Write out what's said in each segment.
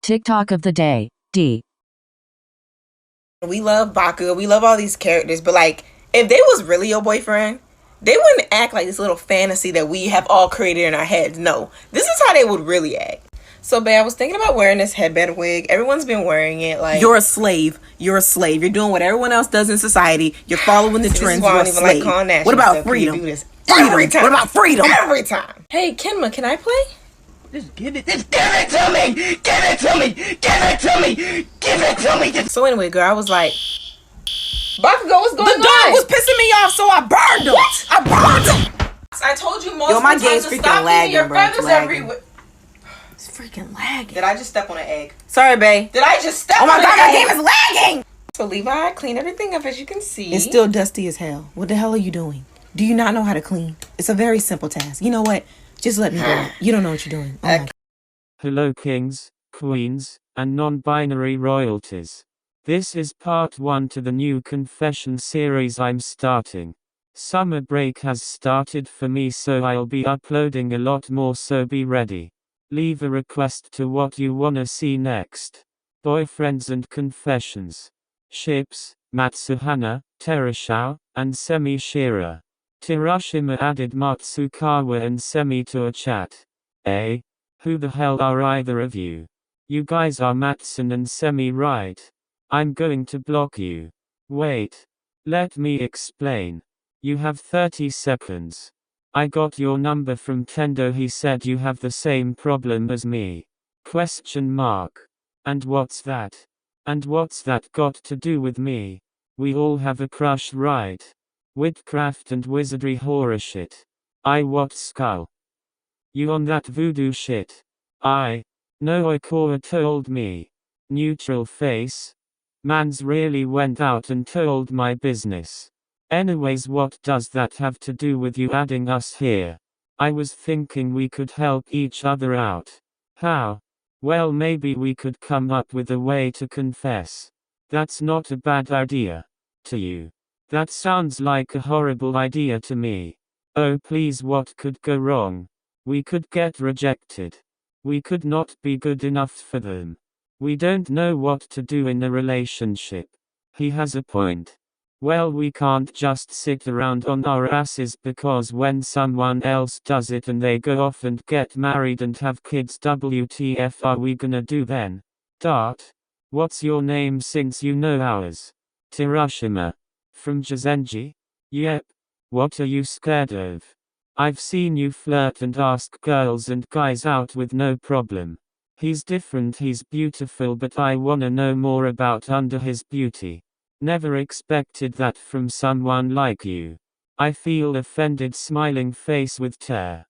TikTok of the day, D. We love Baku. We love all these characters. But, like, if they was really your boyfriend, they wouldn't act like this little fantasy that we have all created in our heads. No. This is how they would really act. So, babe, I was thinking about wearing this headband wig. Everyone's been wearing it. Like, you're a slave. You're a slave. You're doing what everyone else does in society. You're following the trends. You're a slave. What about freedom? Every time. What about freedom? Every time. Hey, Kenma, can I play? Just give it to me! Give it to me! Give it to me! Give it to me! So anyway, girl, I was like, Bakugo, what's going on? The dog was pissing me off, so I burned him! What? I burned him! I told you multiple times to stop leaving your feathers everywhere. It's freaking lagging. Did I just step on an egg? Sorry, babe. Did I just step on an egg? Oh my god, my game is lagging! So Levi, I cleaned everything up, as you can see. It's still dusty as hell. What the hell are you doing? Do you not know how to clean? It's a very simple task. You know what? Just let me go. You don't know what you're doing. Oh my god. Hello kings, queens, and non-binary royalties. This is part 1 to the new confession series I'm starting. Summer break has started for me, so I'll be uploading a lot more, so be ready. Leave a request to what you wanna see next. Boyfriends and confessions. Ships, Matsuhana, Terashao, and Semi Shira. Terashima added Matsukawa and Semi to a chat. Eh? Who the hell are either of you? You guys are Matsun and Semi, right? I'm going to block you. Wait. Let me explain. You have 30 seconds. I got your number from Tendo. He said you have the same problem as me. Question mark. And what's that? And what's that got to do with me? We all have a crush, right? Witchcraft and wizardry horror shit. I what skull? You on that voodoo shit? No, Ikora told me. Neutral face. Mans really went out and told my business. Anyways, what does that have to do with you adding us here? I was thinking we could help each other out. How? Well, maybe we could come up with a way to confess. That's not a bad idea. To you. That sounds like a horrible idea to me. Oh please, what could go wrong? We could get rejected. We could not be good enough for them. We don't know what to do in a relationship. He has a point. Well, we can't just sit around on our asses, because when someone else does it and they go off and get married and have kids, WTF are we gonna do then? Dart? What's your name since you know ours? Terashima. From Jizenji? Yep. What are you scared of? I've seen you flirt and ask girls and guys out with no problem. He's different, he's beautiful, but I wanna know more about under his beauty. Never expected that from someone like you. I feel offended, smiling face with tear.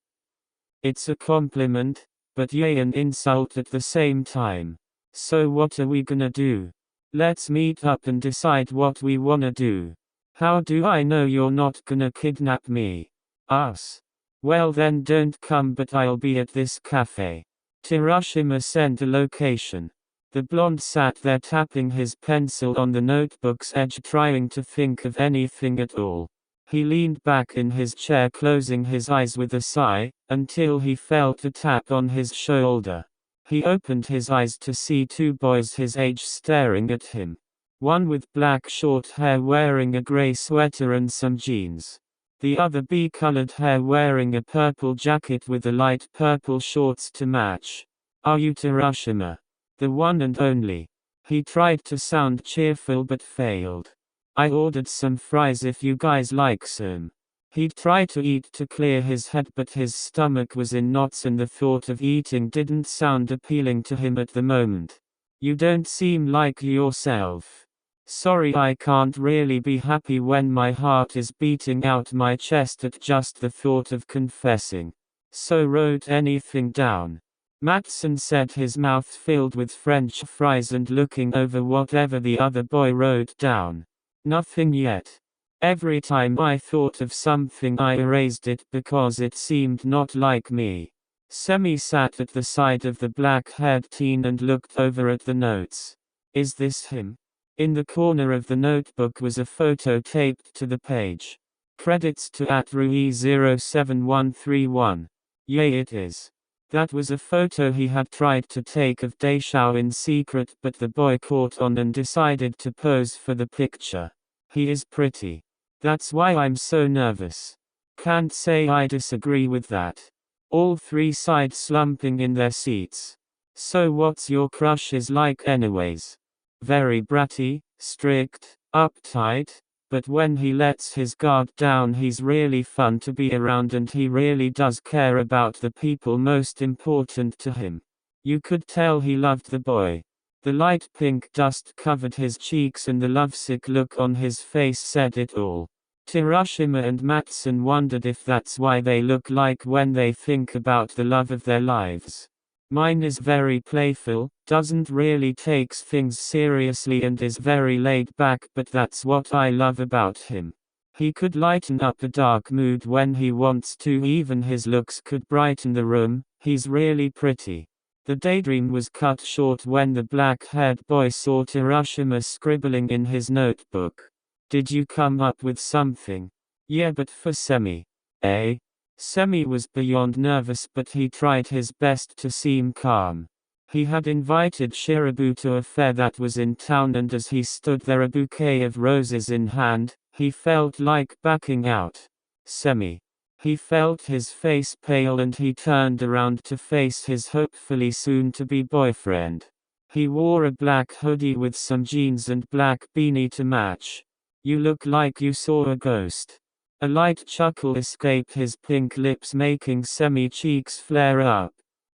It's a compliment, but yay, an insult at the same time. So what are we gonna do? Let's meet up and decide what we wanna do. How do I know you're not gonna kidnap me? Us? Well then don't come, but I'll be at this cafe. Terashima sent a location. The blonde sat there tapping his pencil on the notebook's edge, trying to think of anything at all. He leaned back in his chair, closing his eyes with a sigh, until he felt a tap on his shoulder. He opened his eyes to see 2 boys his age staring at him. One with black short hair wearing a gray sweater and some jeans. The other bee-colored hair wearing a purple jacket with a light purple shorts to match. Are you Terashima? The one and only. He tried to sound cheerful but failed. I ordered some fries if you guys like some. He'd try to eat to clear his head, but his stomach was in knots and the thought of eating didn't sound appealing to him at the moment. You don't seem like yourself. Sorry, I can't really be happy when my heart is beating out my chest at just the thought of confessing. So wrote anything down. Matson said, his mouth filled with French fries and looking over whatever the other boy wrote down. Nothing yet. Every time I thought of something I erased it because it seemed not like me. Semi sat at the side of the black-haired teen and looked over at the notes. Is this him? In the corner of the notebook was a photo taped to the page. Credits to @Rui07131. Yay, it is. That was a photo he had tried to take of Daeshao in secret, but the boy caught on and decided to pose for the picture. He is pretty. That's why I'm so nervous. Can't say I disagree with that. All three sighed, slumping in their seats. So what's your crush is like anyways? Very bratty, strict, uptight, but when he lets his guard down he's really fun to be around and he really does care about the people most important to him. You could tell he loved the boy. The light pink dust covered his cheeks and the lovesick look on his face said it all. Hiroshima and Matson wondered if that's why they look like when they think about the love of their lives. Mine is very playful, doesn't really takes things seriously and is very laid back, but that's what I love about him. He could lighten up a dark mood when he wants to, even his looks could brighten the room, he's really pretty. The daydream was cut short when the black-haired boy saw Hiroshima scribbling in his notebook. Did you come up with something? Yeah, but for Semi. Eh? Semi was beyond nervous, but he tried his best to seem calm. He had invited Shirabu to a fair that was in town, and as he stood there, a bouquet of roses in hand, he felt like backing out. Semi. He felt his face pale and he turned around to face his hopefully soon-to-be boyfriend. He wore a black hoodie with some jeans and black beanie to match. You look like you saw a ghost. A light chuckle escaped his pink lips, making Semi cheeks flare up.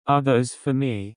Are those for me?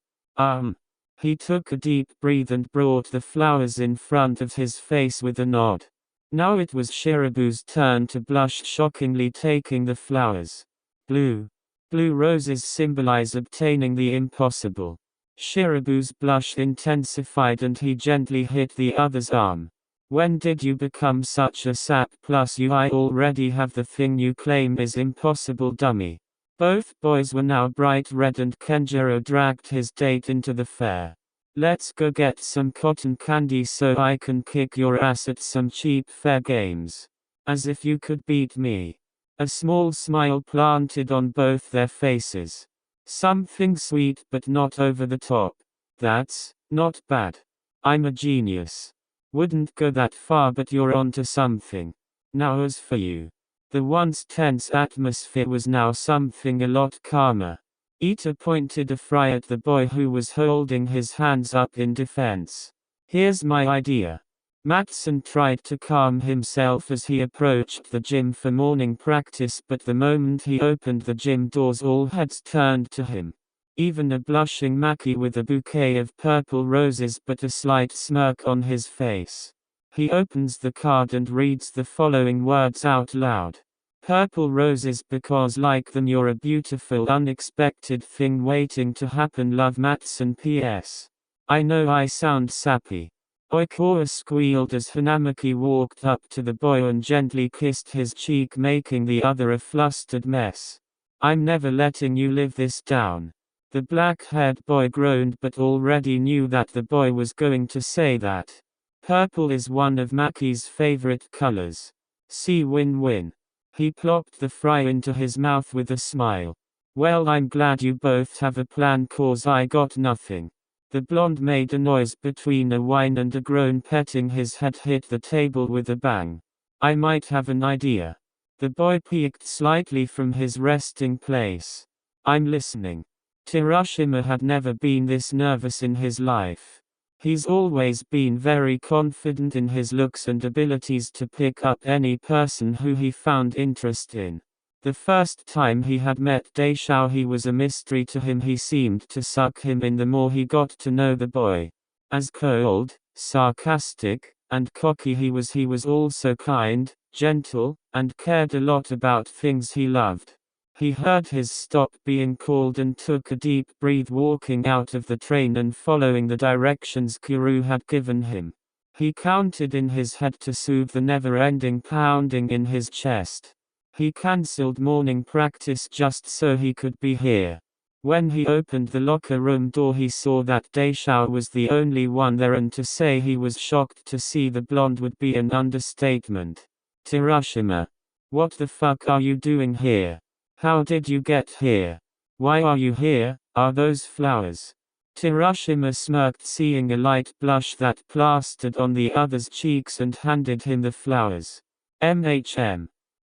He took a deep breath and brought the flowers in front of his face with a nod. Now it was Shirabu's turn to blush shockingly, taking the flowers. Blue. Blue roses symbolize obtaining the impossible. Shirabu's blush intensified and he gently hit the other's arm. When did you become such a sap? Plus I already have the thing you claim is impossible, dummy. Both boys were now bright red and Kenjiro dragged his date into the fair. Let's go get some cotton candy so I can kick your ass at some cheap fair games. As if you could beat me. A small smile planted on both their faces. Something sweet but not over the top. That's not bad. I'm a genius. Wouldn't go that far, but you're onto something. Now as for you. The once tense atmosphere was now something a lot calmer. Ita pointed a fry at the boy who was holding his hands up in defense. Here's my idea. Matson tried to calm himself as he approached the gym for morning practice, but the moment he opened the gym doors all heads turned to him. Even a blushing Maki with a bouquet of purple roses but a slight smirk on his face. He opens the card and reads the following words out loud. Purple roses because like them you're a beautiful unexpected thing waiting to happen, love, Matson. P.S. I know I sound sappy. Oikawa squealed as Hanamaki walked up to the boy and gently kissed his cheek, making the other a flustered mess. I'm never letting you live this down. The black-haired boy groaned but already knew that the boy was going to say that. Purple is one of Maki's favorite colors. See, win-win. He plopped the fry into his mouth with a smile. Well, I'm glad you both have a plan, cause I got nothing. The blonde made a noise between a whine and a groan, petting his head hit the table with a bang. I might have an idea. The boy peeked slightly from his resting place. I'm listening. Hiroshima had never been this nervous in his life. He's always been very confident in his looks and abilities to pick up any person who he found interest in. The first time he had met Daeshao he was a mystery to him. He seemed to suck him in the more he got to know the boy. As cold, sarcastic, and cocky he was also kind, gentle, and cared a lot about things he loved. He heard his stop being called and took a deep breath, walking out of the train and following the directions Kuru had given him. He counted in his head to soothe the never-ending pounding in his chest. He cancelled morning practice just so he could be here. When he opened the locker room door he saw that Daeshao was the only one there, and to say he was shocked to see the blonde would be an understatement. Hiroshima. What the fuck are you doing here? How did you get here? Why are you here? Are those flowers? Hiroshima smirked, seeing a light blush that plastered on the other's cheeks, and handed him the flowers.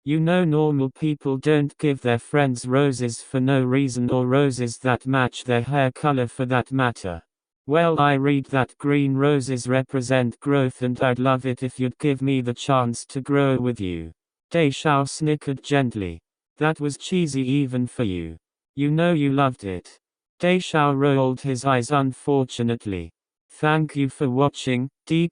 You know, normal people don't give their friends roses for no reason, or roses that match their hair color for that matter. Well, I read that green roses represent growth, and I'd love it if you'd give me the chance to grow with you. Deishao snickered gently. That was cheesy even for you. You know you loved it. Deishao rolled his eyes unfortunately. Thank you for watching, D.